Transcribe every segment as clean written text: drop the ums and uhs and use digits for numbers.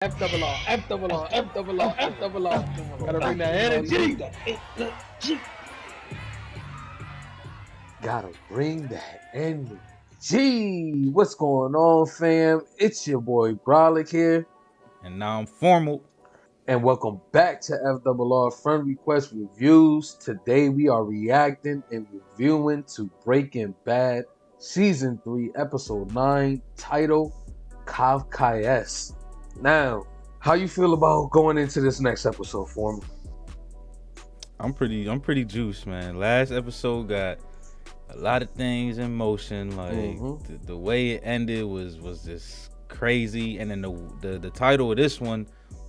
F double R, F double R, F double R, F double R. Gotta bring that energy. Gotta bring that energy. What's going on, fam? It's your boy Bralik here, And now I'm formal. and welcome back to FRR Friend Request Reviews. Today we are reacting and reviewing to Breaking Bad Season 3, Episode 9, title Kafkaesque. Now, how you feel about going into this next episode, Form? I'm pretty juiced, man. Last episode got a lot of things in motion. Like the way it ended was just crazy. And then the title of this one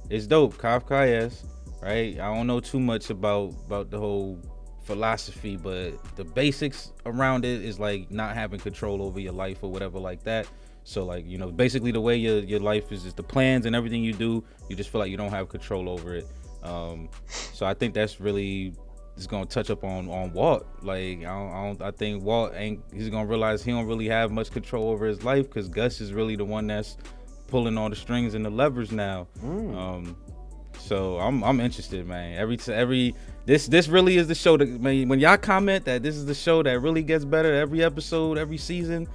is dope, Kafkaesque, right? I don't know too much about the whole philosophy, but the basics around it is like not having control over your life or whatever like that. So like, you know, basically the way your life is just the plans and everything you do, you just feel like you don't have control over it. So I think that's really just gonna touch up on Walt. Like I think Walt he's gonna realize he don't really have much control over his life because Gus is really the one that's pulling all the strings and the levers now. So I'm interested, man. This really is the show that, man, when y'all comment that this is the show that really gets better every episode, every season,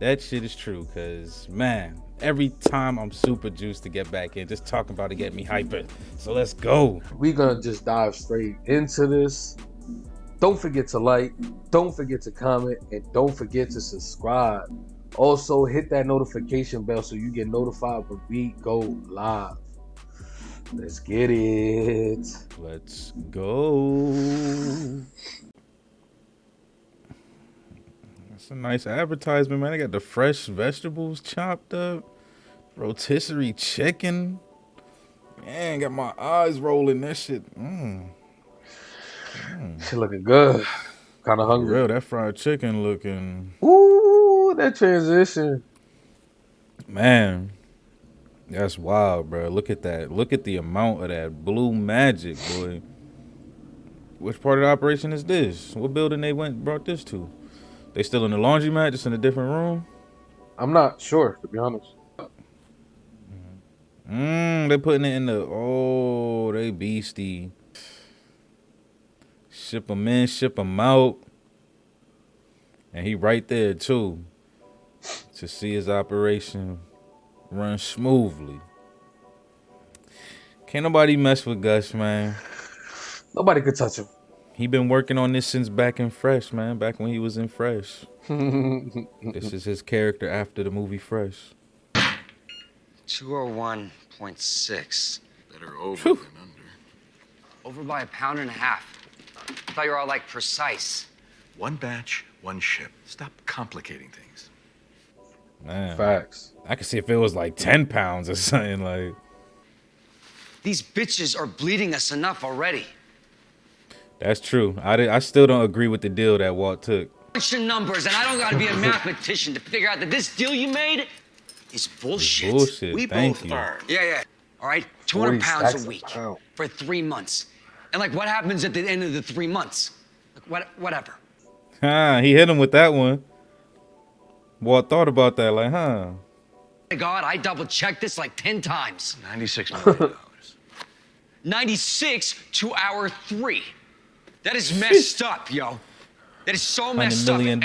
that shit is true. Cause man, every time I'm super juiced to get back in. Just talking about it get me hyper. So let's go. We're gonna just dive straight into this. Don't forget to like, don't forget to comment, and don't forget to subscribe. Also, hit that notification bell so you get notified when we go live. Let's get it. Let's go. That's a nice advertisement, man. They got the fresh vegetables chopped up, rotisserie chicken. Man, got my eyes rolling. That shit. Shit looking good. Kind of For hungry. real, that fried chicken looking. Ooh, that transition. Man, that's wild, bro. Look at that. Look at the amount of that blue magic, boy. Which part of the operation is this? What building they brought this to? They still in the laundromat, just in a different room? I'm not sure, to be honest. They putting it in the. Oh, they beastie. Ship them in, ship them out. And he right there, too. To see his operation run smoothly. Can't nobody mess with Gus, man. Nobody could touch him. He been working on this since back in Fresh, man. Back when he was in Fresh. This is his character after the movie Fresh. 201.6. Better over than under. Over by 1.5 pounds. I thought you were all like precise. One batch, one ship. Stop complicating things. Man. Facts. I could see if it was like 10 pounds or something like. These bitches are bleeding us enough already. That's true. I still don't agree with the deal that Walt took. Bunch of numbers, and I don't gotta be a mathematician to figure out that this deal you made is bullshit. Bullshit. We Thank both you. earned. Yeah. All right, 40 200 pounds stacks a week a pound. for 3 months. And like, what happens at the end of the 3 months? Like, whatever. He hit him with that one. Walt thought about that, like, huh? My God, I double-checked this like 10 times. $96 million. 96 to our 3. That is messed up, yo. That is so messed $100 up. million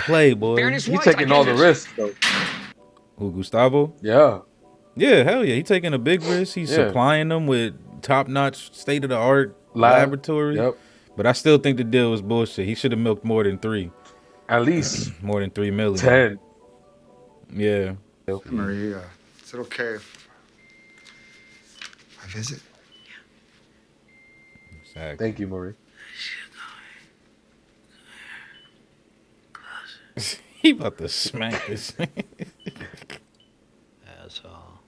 play, boy. Fairness He's wise, taking all the risks, though. Who, Gustavo? Yeah. Yeah, hell yeah. He taking a big risk. He's supplying them with top-notch, state-of-the-art laboratory. Yep. But I still think the deal was bullshit. He should have milked more than 3. At least More than 3 million. 10. Yeah. Maria, is it okay if I visit? Exactly. Thank you, Marie. He about to smack this. Asshole.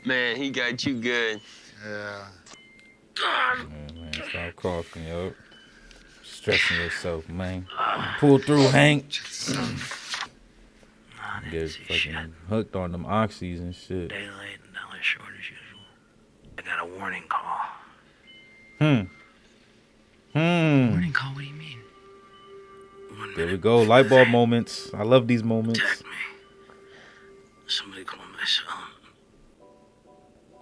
Man, he got you good. Yeah. Man, stop coughing, yo. Stressing yourself, man. Pull through, Hank. Get fucking hooked on them oxys and shit. Daylight and dollar short as usual. I got a warning call. Warning call? What do you mean? There we go. Light bulb moments. I love these moments. Protect me. Somebody call my son.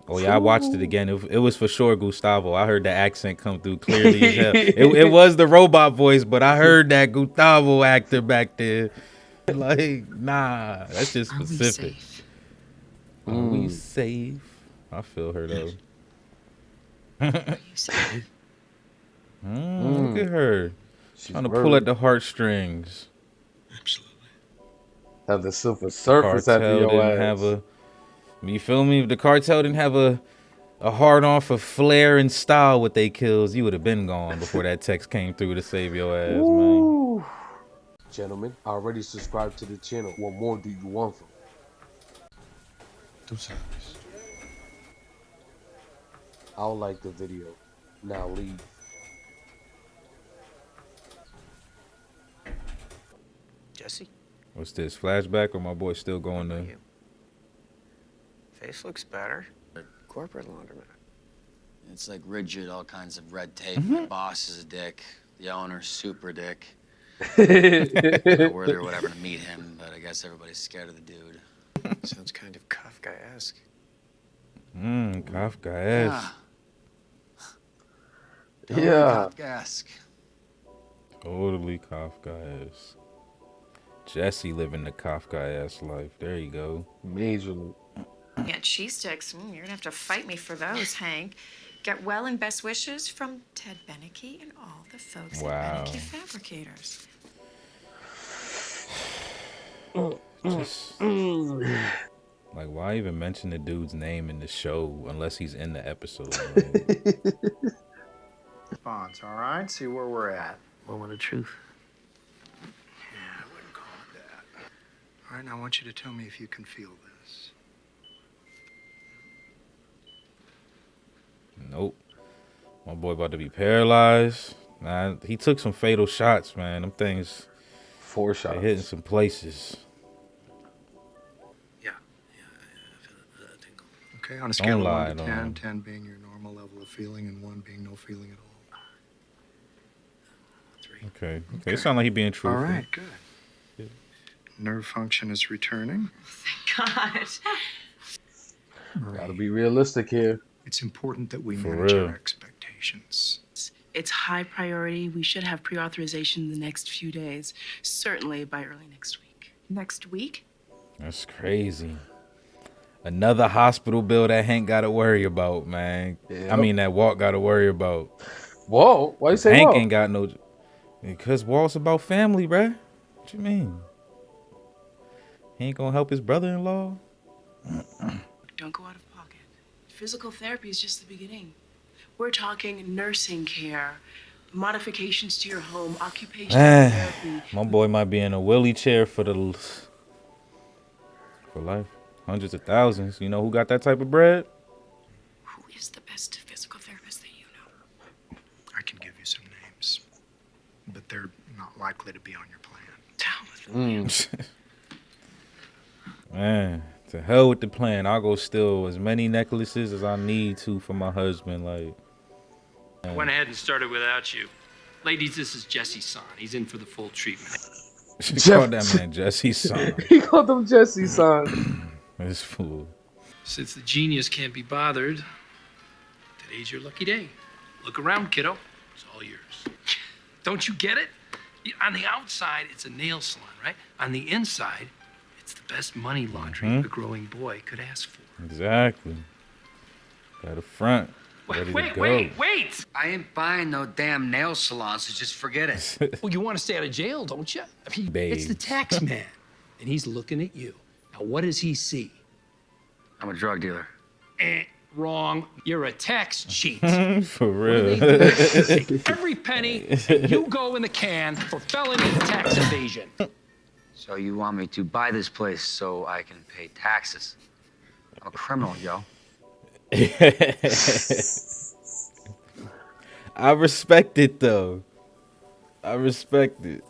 Oh yeah, I watched it again. It was for sure Gustavo. I heard the accent come through clearly as hell. It was the robot voice, but I heard that Gustavo actor back there. Like, nah, that's just specific. Are we safe? I feel her though. Are you safe? Look at her. She's Trying to pull at the heartstrings. Absolutely. Have the Silver The Surface after cartel your didn't ass. have a. You feel me? If the cartel didn't have a hard on for flair and style with they kills, you would have been gone before that text came through to save your ass, man. Ooh. Gentlemen, I already subscribed to the channel. What more do you want from me? Tú sabes. I'll like the video. Now leave. Jesse, What's this, flashback or my boy still how going about to? you? Face looks better. Corporate laundromat. It's like rigid, all kinds of red tape. My boss is a dick. The owner's super dick. Not worthy or whatever to meet him, but I guess everybody's scared of the dude. Sounds kind of Kafkaesque. Kafkaesque. Totally Yeah. Kafkaesque. Totally Kafkaesque. Jesse living the Kafkaesque life. There you go. Majorly. Yeah, cheese sticks. You're gonna have to fight me for those, Hank. Get well and best wishes from Ted Beneke and all the folks Wow. at Beneke Fabricators. Just, like, why even mention the dude's name in the show unless he's in the episode? Like, Response, all right? See where we're at. Moment of truth. Yeah, I wouldn't call it that. All right, now I want you to tell me if you can feel this. nope. My boy about to be paralyzed. Nah, he took some fatal shots, man. Them things, 4 they shots. hitting some places. Yeah. I feel it tingle. Okay, on a scale of 1 lie, to don't. 10, 10 being your normal level of feeling and 1 being no feeling at all. 3. Okay. It sounds like he being truthful. All right, good. Nerve function is returning. God. Gotta be realistic here. It's important that we For manage real. our expectations. It's high priority. We should have pre-authorization in the next few days, certainly by early next week. Next week? That's crazy. Another hospital bill that Hank got to worry about, man. Yep. I mean, that Walt got to worry about. Whoa, why you say Hank whoa? ain't got no. Because Walt's about family, bruh. What you mean? He ain't gonna help his brother-in-law? Don't go out of pocket. Physical therapy is just the beginning. We're talking nursing care, modifications to your home, occupational therapy. My boy might be in a wheelie chair for life. Hundreds of thousands. You know who got that type of bread? Who is the best physical therapist that you know? I can give you some names, but they're not likely to be on your plan. Man, to hell with the plan. I'll go steal as many necklaces as I need to for my husband. Like, I went ahead and started without you. Ladies, this is Jesse's son. He's in for the full treatment. she called that man Jesse's son. He called him Jesse's son. This fool. Since the genius can't be bothered, today's your lucky day. Look around, kiddo. It's all yours. Don't you get it? On the outside, it's a nail salon, right? On the inside, it's the best money laundry a growing boy could ask for. Exactly. Got a front. Ready to go. Wait! I ain't buying no damn nail salon, so just forget it. Well, you want to stay out of jail, don't you? I mean, it's the tax man, and he's looking at you. Now, what does he see? I'm a drug dealer. Wrong. You're a tax cheat. For real. Take every penny, and you go in the can for felony tax evasion. So you want me to buy this place so I can pay taxes? I'm a criminal, yo. I respect it, though. I respect it.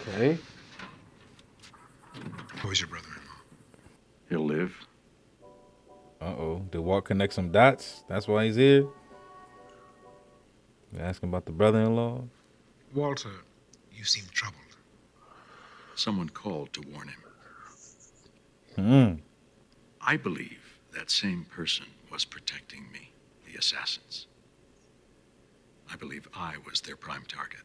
Okay. Who's your brother-in-law? He'll live. Uh-oh. Did Walt connect some dots? That's why he's here? You asking about the brother-in-law? Walter, you seem troubled. Someone called to warn him. Hmm. I believe that same person was protecting me, the assassins. I believe I was their prime target.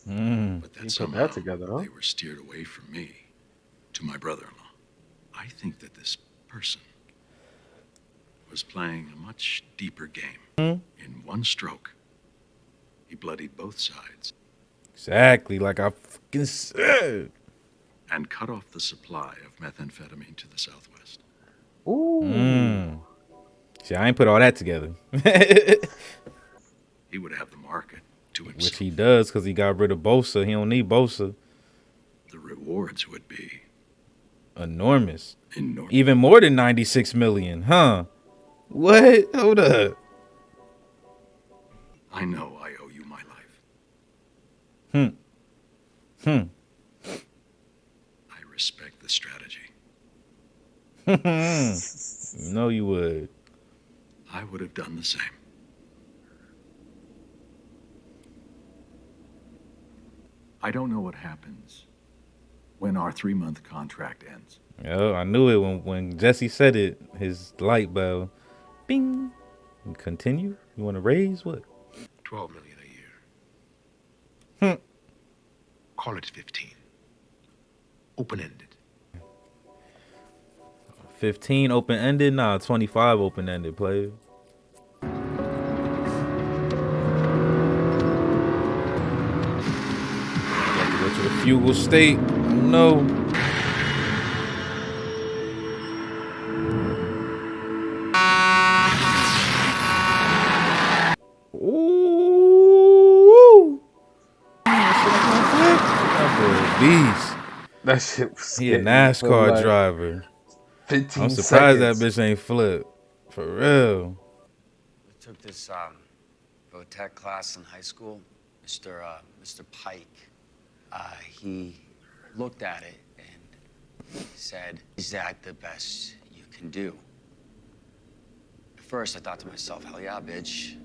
But that You put somehow that together, huh? they were steered away from me to my brother-in-law. I think that this person was playing a much deeper game. In one stroke, he bloodied both sides. Exactly, like I fucking said. And cut off the supply of methamphetamine to the southwest. Ooh. See, I ain't put all that together. He would have the market to himself. Which he does because he got rid of Bosa. He don't need Bosa. The rewards would be enormous. Enormous. Even more than 96 million, huh? What? Hold up. I know I owe you my life. I respect the strategy. You know you would. I would have done the same. I don't know what happens when our 3-month contract ends. Oh, I knew it when Jesse said it. His light bulb, bing. Continue. You want to raise what? 12 million a year. Call it 15. Open-ended. 15 open ended. Nah, 25 open ended. Player. Go to the fugal state. No. Ooh. That boy a beast. That shit was He a NASCAR driver. 15 I'm surprised seconds. that bitch ain't flip. For real. I took this Votech class in high school. Mr. Pike. He looked at it and said, "Is that the best you can do?" At first, I thought to myself, "Hell yeah, bitch."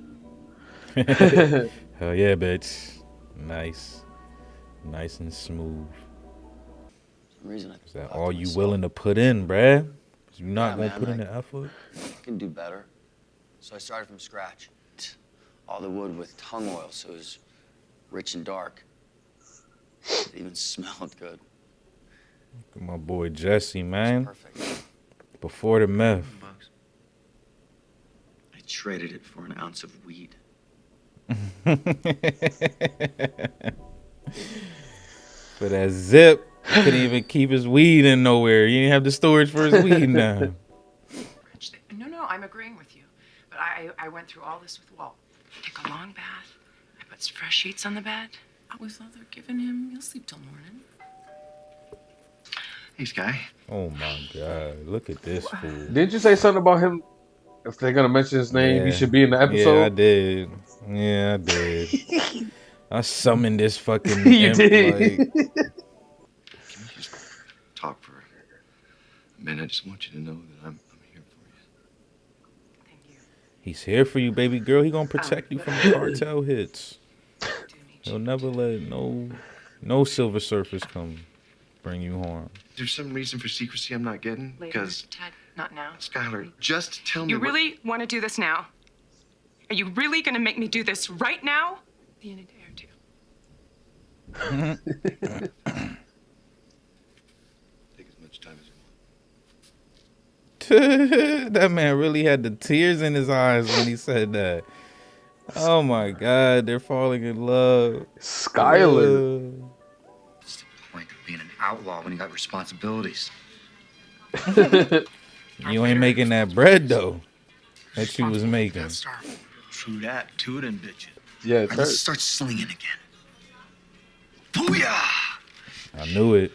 Hell yeah, bitch. Nice. Nice and smooth. For some reason, Is that all you willing to put in, bruh? You not Yeah, gonna man, put in like, the effort? I can do better. So I started from scratch. All the wood with tung oil, so it was rich and dark. It even smelled good. Look at my boy Jesse, man. Perfect. Before the meth. I traded it for an ounce of weed. For that zip, couldn't even keep his weed in nowhere. He didn't have the storage for his weed now. No, I'm agreeing with you. But I went through all this with Walt. Took a long bath. I put fresh sheets on the bed. With all they're giving him, he'll sleep till morning. Hey, Sky. Oh my God. Look at this fool. Didn't you say something about him? If they're gonna mention his name, he should be in the episode. Yeah, I did. Yeah, I did. I summoned this fucking You imp, did. like, Talk for a minute. I just want you to know that I'm here for you. he's here for you, baby girl. He gonna protect you from the cartel hits. He'll never let no Silver Surfers come bring you harm. There's some reason for secrecy I'm not getting? Later, Because, Ted, not now. Skyler, just tell me You what- really want to do this now? Are you really going to make me do this right now? In a day or two. Take as much time as you want. That man really had the tears in his eyes when he said that. Oh my God, they're falling in love. Skyler. What's the point of being an outlaw when you got responsibilities? You ain't making that bread though that you was making. True that. Two of them bitches. Yeah, All right, let's start slinging again. Booyah! I knew it.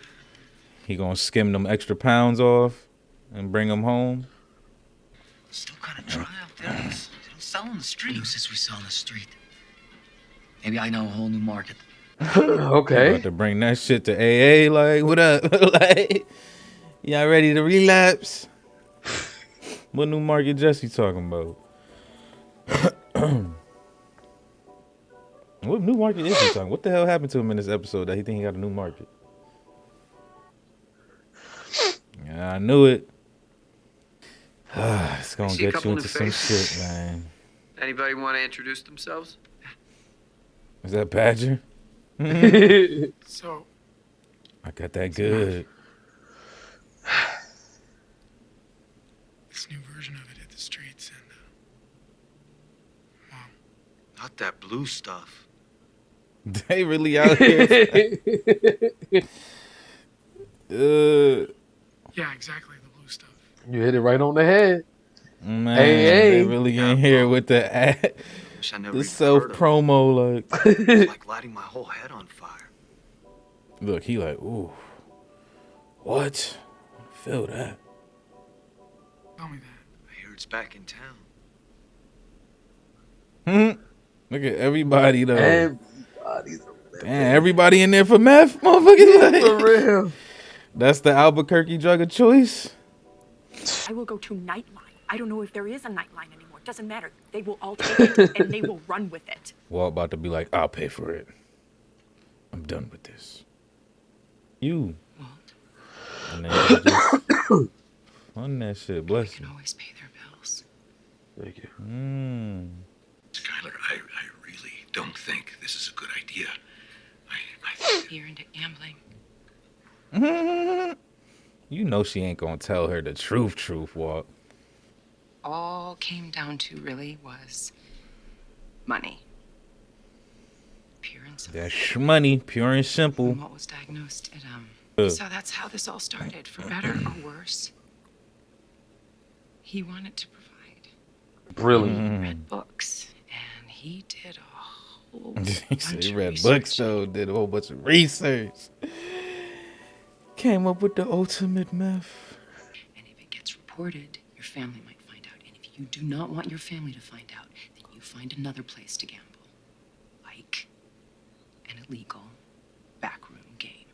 He gonna skim them extra pounds off and bring them home. Still kind of dry out there. They don't sell on the street. Who says we sell on the street? Maybe I know a whole new market. Okay. About to bring that shit to AA. Like, what up? Like, y'all ready to relapse? What new market Jesse talking about? What new market is he talking? What the hell happened to him in this episode that he think he got a new market? knew it. It's gonna see a get couple you new into some faces. shit, man. Anybody want to introduce themselves? Is that Badger? So, I got that good. this new version of it hit the streets, and Not that blue stuff. They really out here. yeah, exactly, the blue stuff. You hit it right on the head. Man, Hey. they really in here with the ad, Wish I never the even self heard of promo. it. Like, It's like lighting my whole head on fire. look, he like, ooh, what? Feel that? Tell me that. I hear it's back in town. Look at everybody though. Everybody's Damn, everybody in there for meth, motherfucker. Like, for real. that's the Albuquerque drug of choice. I will go to Nightline. I don't know if there is a Nightline anymore. It doesn't matter. They will all take it and they will run with it. Walt about to be like, I'll pay for it. I'm done with this. You. And then you just fund that shit. Bless you. Always pay their bills. Thank you. Skyler, I really don't think this is a good idea. You're into gambling. You know she ain't gonna tell her the truth, Walt. All came down to really was money. Pure and simple. That's money, pure and simple. When Walt was diagnosed, so that's how this all started, for better or worse. He wanted to provide. Brilliant. He read books, and he did a whole He said bunch he of read research. books though, did a whole bunch of research. Came up with the ultimate meth. And if it gets reported, your family might find out. And if you do not want your family to find out, then you find another place to gamble. Like an illegal backroom game.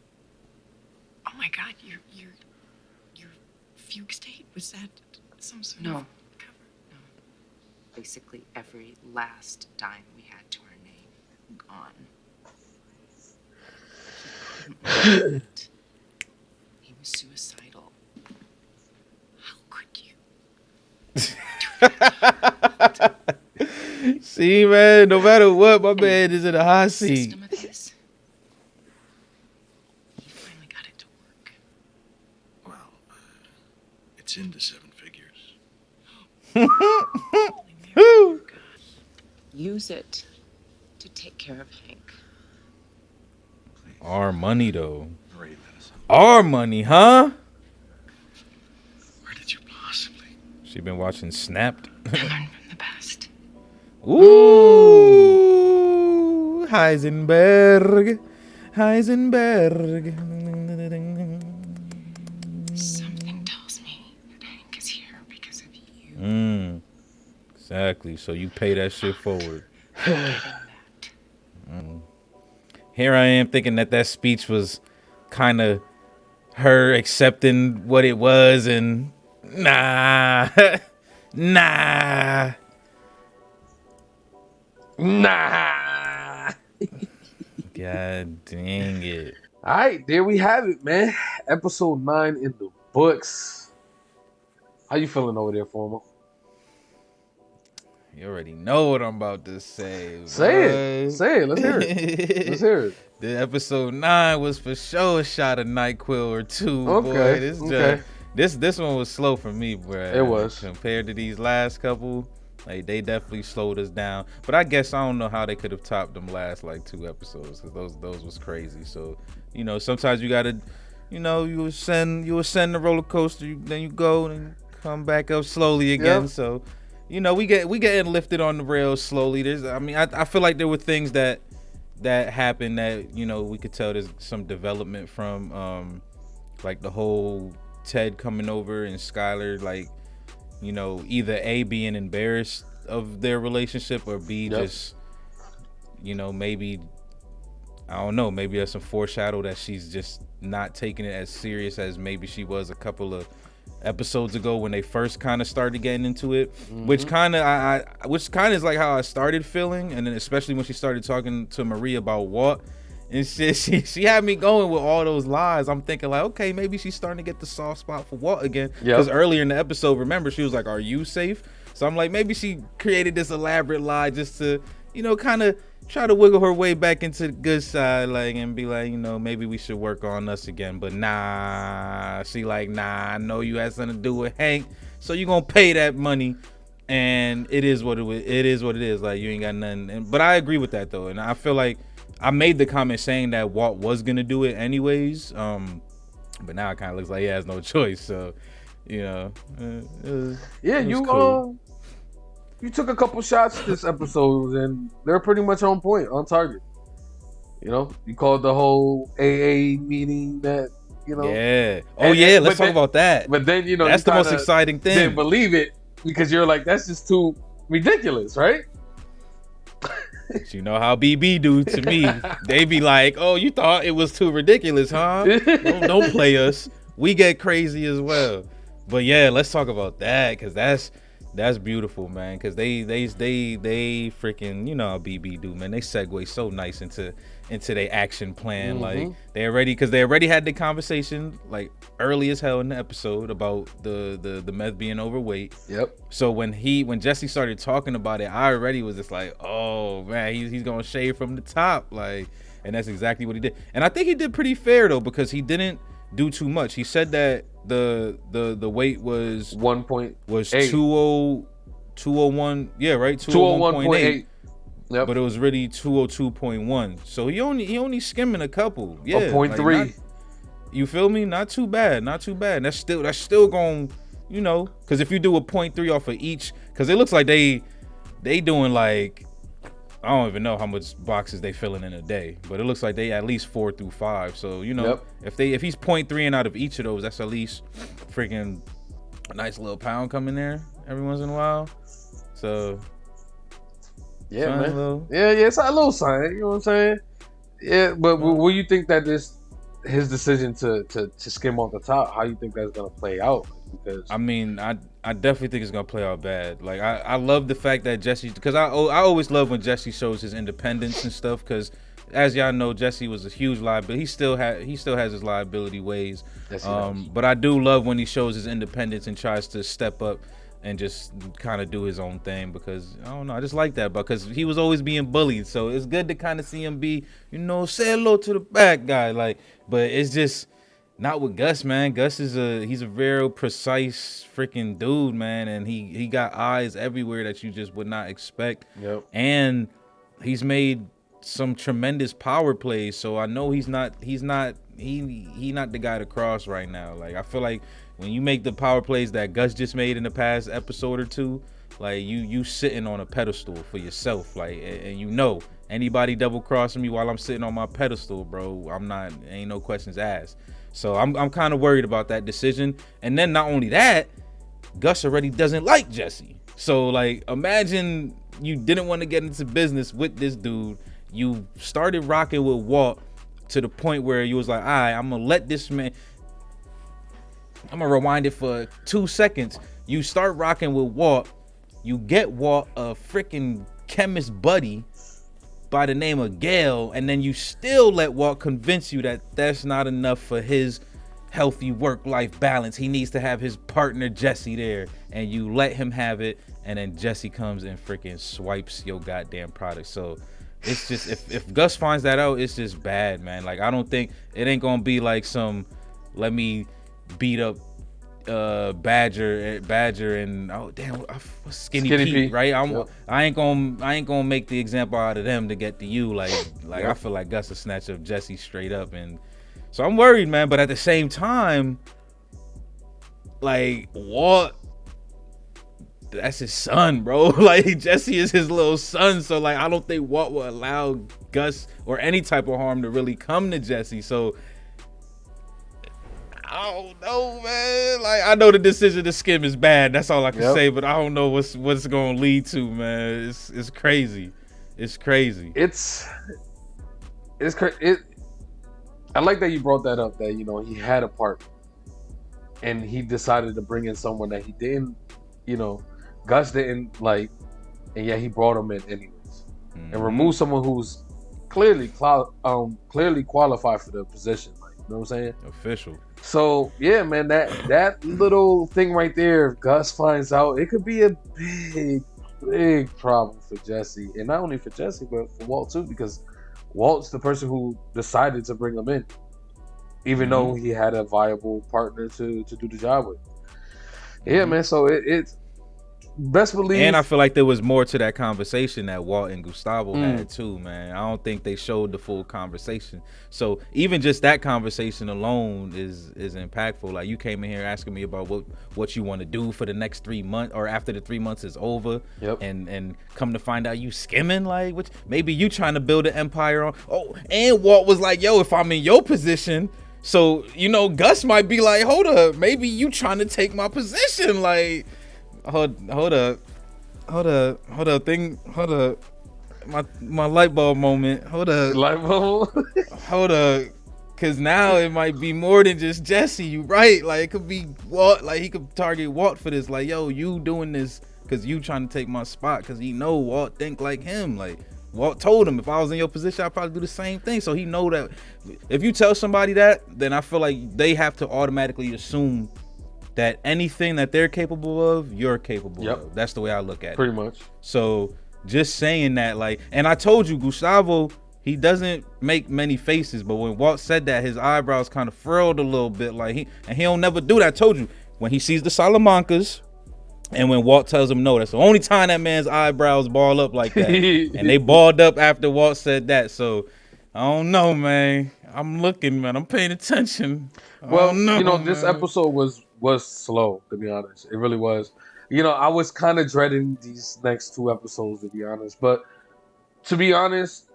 Oh my God, your fugue state, was that some sort of cover? No. Basically every last dime we had to our name gone. He was suicidal. How could you? See, man, no matter what, my man is in a hot seat. System of his. He finally got it to work. Well, it's into 7 figures. Use it to take care of Hank. Our money though. Our money, huh? Where did you possibly? She been watching Snapped. I learned from the past. Ooh, Heisenberg. Something tells me that Hank is here because of you. Exactly. So you pay that shit forward. Here I am thinking that speech was kind of her accepting what it was, and nah. God dang it. All right, there we have it, man. Episode 9 in the books. How you feeling over there, Former? You already know what I'm about to say. Say it. Say it. Let's hear it. Let's hear it. The episode 9 was for sure a shot of NyQuil or 2. Okay. Boy. This one was slow for me, bro. It was. Compared to these last couple, like they definitely slowed us down. But I guess I don't know how they could have topped them last like 2 episodes, because those was crazy. So, sometimes you gotta, you ascend the roller coaster, then you go and come back up slowly again. Yep. So, we getting lifted on the rails slowly. I feel like there were things that happened that we could tell there's some development from, like the whole Ted coming over and Skyler, like, either A, being embarrassed of their relationship, or B, just, maybe, I don't know, maybe there's some foreshadow that she's just not taking it as serious as maybe she was a couple of episodes ago when they first kind of started getting into it, which kind of is like how I started feeling. And then especially when she started talking to Marie about Walt, and shit. She had me going with all those lies. I'm thinking like, okay, maybe she's starting to get the soft spot for Walt again. Because earlier in the episode, remember, she was like, "Are you safe?" So I'm like, maybe she created this elaborate lie just to, you know, kind of try to wiggle her way back into the good side, like, and be like, you know, maybe we should work on us again. But nah, she like, nah, I know you had something to do with Hank, so you gonna pay that money. And it is what it is. What it is. Like, you ain't got nothing. But I agree with that though, and I feel like I made the comment saying that Walt was gonna do it anyways. But now it kind of looks like he has no choice. So, you know, you took a couple shots this episode, and they're pretty much on point, on target. You know, you called the whole AA meeting that, you know. Yeah. Oh yeah. Let's talk about that. But then, you know, that's the most exciting thing. Didn't believe it because you're like, that's just too ridiculous, right? You know how BB do to me. They be like, "Oh, you thought it was too ridiculous, huh? Don't play us. We get crazy as well." But yeah, let's talk about that because that's beautiful, man. Because they freaking, you know how BB do, man. They segue so nice into their action plan. Like they already had the conversation like early as hell in the episode about the meth being overweight. Yep. So when Jesse started talking about it, I already was just like, oh man, he's gonna shave from the top, like, and that's exactly what he did. And I think he did pretty fair though, because he didn't do too much. He said that the weight was 201, yeah, right, 201.8. Yep. But it was really 202.1. So he only skimming a couple. Yeah. 0.3. Like you feel me? Not too bad. That's still going, you know, because if you do a 0.3 off of each, because it looks like they doing like, I don't even know how much boxes they filling in a day, but it looks like they at least 4 through 5. So, you know, if he's 0.3 out of each of those, that's at least freaking a nice little pound coming there every once in a while. So yeah, man. Yeah, it's a little sign. You know what I'm saying? Yeah, but what do you think that his decision to skim off the top? How you think that's gonna play out? Because I mean, I definitely think it's gonna play out bad. Like I love the fact that Jesse, because I always love when Jesse shows his independence and stuff. Because as y'all know, Jesse was a huge liability. He still has his liability ways. Yes, but I do love when he shows his independence and tries to step up and just kind of do his own thing, because I don't know, I just like that, because he was always being bullied, so it's good to kind of see him be, you know, say hello to the back guy, like. But it's just not with Gus, man. Gus he's a very precise freaking dude, man, and he got eyes everywhere that you just would not expect. Yep. And he's made some tremendous power plays, so I know he's not the guy to cross right now. Like, I feel like when you make the power plays that Gus just made in the past episode or two, like you sitting on a pedestal for yourself, like, and you know, anybody double crossing me while I'm sitting on my pedestal, bro, ain't no questions asked. So I'm kind of worried about that decision. And then not only that, Gus already doesn't like Jesse. So like, imagine you didn't want to get into business with this dude. You started rocking with Walt to the point where you was like, all right, I'm gonna let this man. I'm gonna rewind it for 2 seconds. You start rocking with Walt. You get Walt a freaking chemist buddy by the name of Gail, and then you still let Walt convince you that that's not enough for his healthy work-life balance. He needs to have his partner Jesse there, and you let him have it, and then Jesse comes and freaking swipes your goddamn product. So it's just, if Gus finds that out, it's just bad, man. Like, I don't think it ain't gonna be like some let me beat up Badger and oh damn, Skinny Pete, right? I ain't gonna make the example out of them to get to you. Like I feel like Gus will snatch up Jesse straight up, and so I'm worried, man. But at the same time, like, Walt, that's his son, bro. Like, Jesse is his little son, so like, I don't think Walt will allow Gus or any type of harm to really come to Jesse. So I don't know, man. Like, I know the decision to skim is bad. That's all I can say. But I don't know what's gonna lead to, man. It's crazy. It's crazy. I like that you brought that up. That, you know, he had a partner, and he decided to bring in someone that he didn't, you know, Gus didn't like, and yet he brought him in anyways, and remove someone who's clearly qualified for the position. Like, you know what I'm saying? Official. So yeah, man, that little thing right there, if Gus finds out, it could be a big problem for Jesse, and not only for Jesse, but for Walt too, because Walt's the person who decided to bring him in, even though he had a viable partner to do the job with. Yeah, man. So it's best believe. And I feel like there was more to that conversation that Walt and Gustavo had too, man. I don't think they showed the full conversation. So even just that conversation alone is impactful. Like, you came in here asking me about what you want to do for the next 3 months or after the 3 months is over. Yep. And come to find out you skimming, like, which maybe you trying to build an empire on. Oh, and Walt was like, yo, if I'm in your position. So, you know, Gus might be like, hold up, maybe you trying to take my position, like. Hold up, my light bulb moment. Hold up, light bulb. Hold up, cause now it might be more than just Jesse. You right? Like, it could be Walt. Like, he could target Walt for this. Like, yo, you doing this cause you trying to take my spot. Cause he know Walt think like him. Like, Walt told him if I was in your position, I'd probably do the same thing. So he know that if you tell somebody that, then I feel like they have to automatically assume that anything that they're capable of, you're capable of. That's the way I look at it. Pretty much. So just saying that, like, and I told you, Gustavo, he doesn't make many faces, but when Walt said that, his eyebrows kind of furrowed a little bit, like he don't never do that. I told you, when he sees the Salamancas, and when Walt tells him no, that's the only time that man's eyebrows ball up like that. And they balled up after Walt said that. So I don't know, man. I'm looking, man. I'm paying attention. Well, you know, this episode was slow, to be honest. It really was. You know, I was kind of dreading these next 2 episodes, to be honest. But to be honest,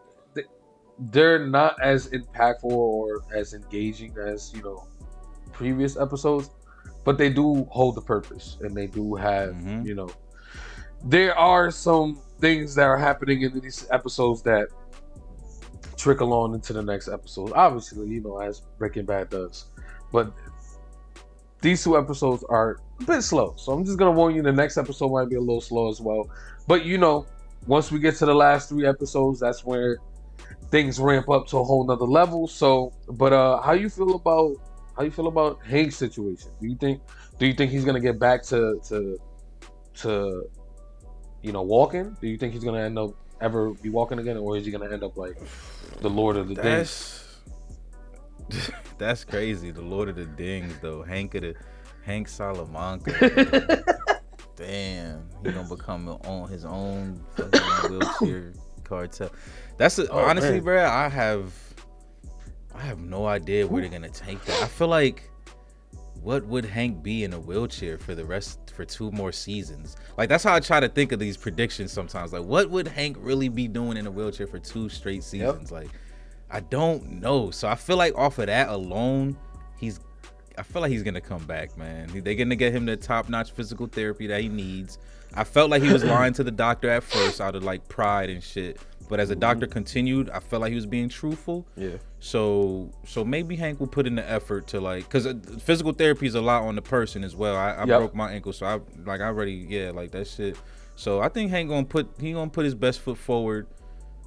they're not as impactful or as engaging as, you know, previous episodes. But they do hold the purpose, and they do have, you know, there are some things that are happening in these episodes that trickle on into the next episode. Obviously, you know, as Breaking Bad does. But these 2 episodes are a bit slow. So I'm just going to warn you, the next episode might be a little slow as well. But, you know, once we get to the last 3 episodes, that's where things ramp up to a whole nother level. So, but how you feel about Hank's situation? Do you think he's going to get back to you know, walking? Do you think he's going to end up ever be walking again, or is he going to end up like the Lord of the Dings? That's crazy. The Lord of the Dings, though. Hank Salamanca. Damn, he gonna become on his own fucking wheelchair cartel. That's honestly, man, bro. I have no idea where they're gonna take that. I feel like, what would Hank be in a wheelchair for 2 more seasons? Like, that's how I try to think of these predictions sometimes. Like, what would Hank really be doing in a wheelchair for 2 straight seasons? Like, I don't know. So I feel like off of that alone, I feel like he's gonna come back, man. They're gonna get him the top-notch physical therapy that he needs. I felt like he was lying to the doctor at first out of like pride and shit, but as the doctor continued, I felt like he was being truthful. Yeah. So maybe Hank will put in the effort to, like, because physical therapy is a lot on the person as well. I broke my ankle, so like that shit. So I think Hank gonna put his best foot forward.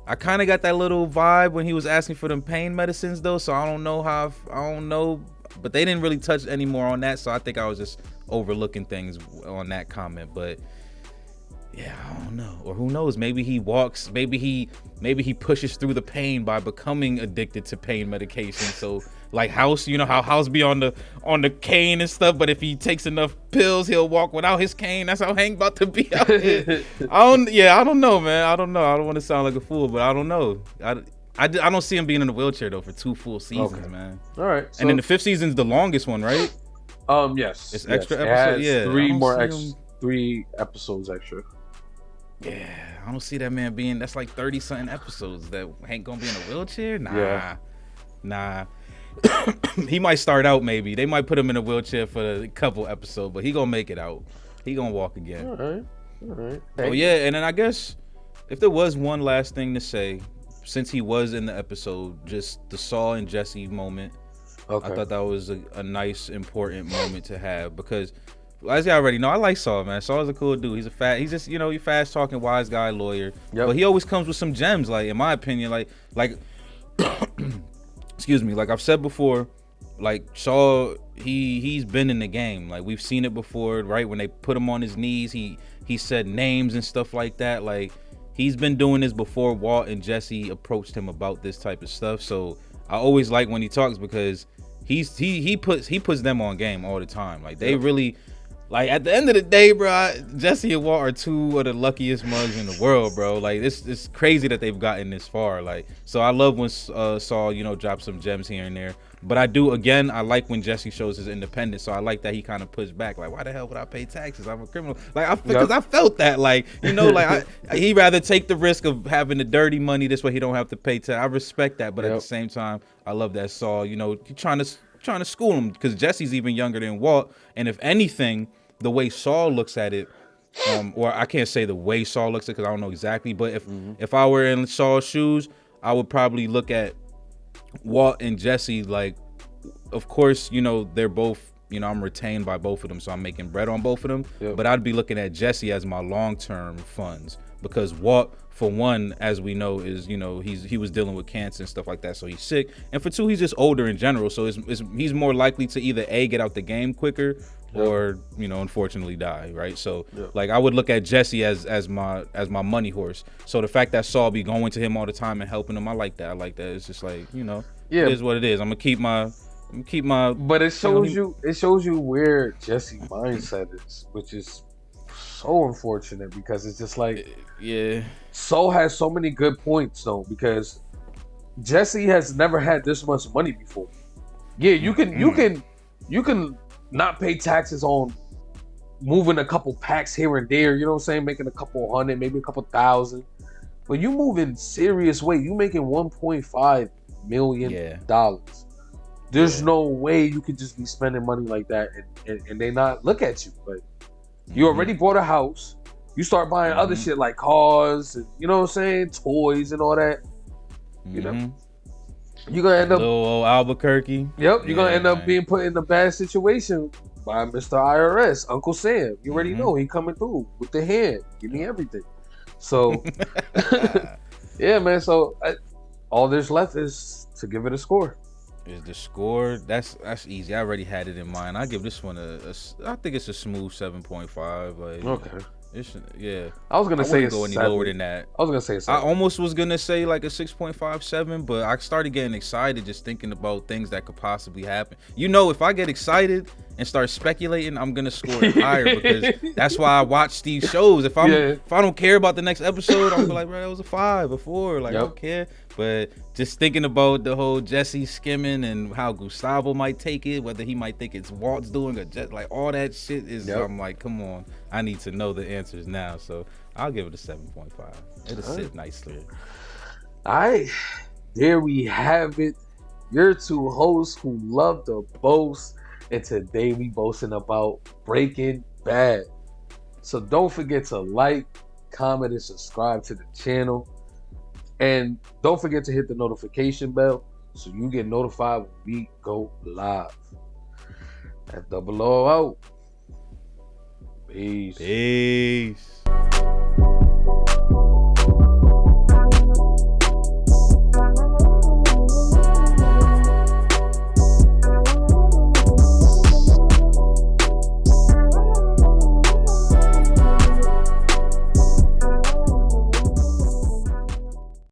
I kind of got that little vibe when he was asking for them pain medicines, though. So I don't know, but they didn't really touch any more on that. So I think I was just overlooking things on that comment. But yeah, I don't know. Or who knows? Maybe he walks. Maybe he pushes through the pain by becoming addicted to pain medication. So like House, you know how House be on the cane and stuff. But if he takes enough pills, he'll walk without his cane. That's how Hank about to be out here. I don't know, man. I don't know. I don't want to sound like a fool, but I don't know. I don't see him being in a wheelchair though for 2 full seasons, man. All right. And then the 5th season's the longest one, right? Yes. It's extra episodes. Yeah. 3 episodes extra. Yeah, I don't see that man being. That's like 30-something episodes that Hank gonna be in a wheelchair. Nah. He might start out, maybe they might put him in a wheelchair for a couple episodes, but he gonna make it out. He gonna walk again. All right. Oh yeah, and then I guess if there was one last thing to say, since he was in the episode, just the Saul and Jesse moment. Okay. I thought that was a nice, important moment to have, because as you already know, I like Saul, man. Saul's a cool dude. He's just, you know, he fast talking, wise guy, lawyer. Yep. But he always comes with some gems, like, in my opinion, like excuse me, like I've said before, like Saul, he's been in the game. Like we've seen it before, right? When they put him on his knees, he said names and stuff like that. Like he's been doing this before Walt and Jesse approached him about this type of stuff. So I always like when he talks because he puts them on game all the time. Like they really, like at the end of the day, bro, Jesse and Walt are two of the luckiest mugs in the world, bro. Like it's crazy that they've gotten this far. Like, so I love when Saul, you know, drops some gems here and there. But I like when Jesse shows his independence. So I like that he kind of pushed back. Like, why the hell would I pay taxes? I'm a criminal. Like, because I felt that, like, you know, like he'd rather take the risk of having the dirty money. This way he don't have to pay tax. I respect that. But at the same time, I love that Saul, you know, trying to school him because Jesse's even younger than Walt. And if anything, the way Saul looks at it, or I can't say the way Saul looks at it because I don't know exactly. But if I were in Saul's shoes, I would probably look at Walt and Jesse, like, of course, you know, they're both, you know, I'm retained by both of them, so I'm making bread on both of them. But I'd be looking at Jesse as my long-term funds because Walt, for one, as we know, is, you know, he was dealing with cancer and stuff like that, so he's sick. And for two, he's just older in general, so he's more likely to either A, get out the game quicker, or, you know, unfortunately die, right? So like I would look at Jesse as my money horse. So the fact that Saul be going to him all the time and helping him, I like that. It's just like, you know, it is what it is. I'm gonna keep my But it shows you where Jesse's mindset is, which is so unfortunate because it's just like, Saul has so many good points though, because Jesse has never had this much money before. Yeah, you can not pay taxes on moving a couple packs here and there, you know what I'm saying, making a couple hundred, maybe a couple thousand, but you move in serious way. You making $1.5 million. There's no way you could just be spending money like that and they not look at you. Like you already bought a house, you start buying other shit like cars and, you know what I'm saying, toys and all that. You know, you're gonna end up little old Albuquerque. Yep, you're gonna end up being put in a bad situation by Mr. IRS, Uncle Sam. You already know he coming through with the hand. Give me everything. So, yeah, man. So all there's left is to give it a score. Is the score? That's easy. I already had it in mind. I give this one I think it's a smooth 7.5. Like, okay. I was gonna say go any 7. lower than that. I was gonna say 7. I almost was gonna say like a 6.57, but I started getting excited just thinking about things that could possibly happen. You know, if I get excited and start speculating, I'm gonna score it higher because that's why I watch these shows. If I don't care about the next episode, I'm like, bro, that was a 5 or 4. Like I don't care. But just thinking about the whole Jesse skimming and how Gustavo might take it, whether he might think it's Walt's doing or just like all that shit is, I'm like, come on, I need to know the answers now. So I'll give it a 7.5. It'll sit nicely. All right, there we have it. Your two hosts who love to boast, and today we boasting about Breaking Bad. So don't forget to like, comment, and subscribe to the channel. And don't forget to hit the notification bell so you get notified when we go live. That Double O out. Peace.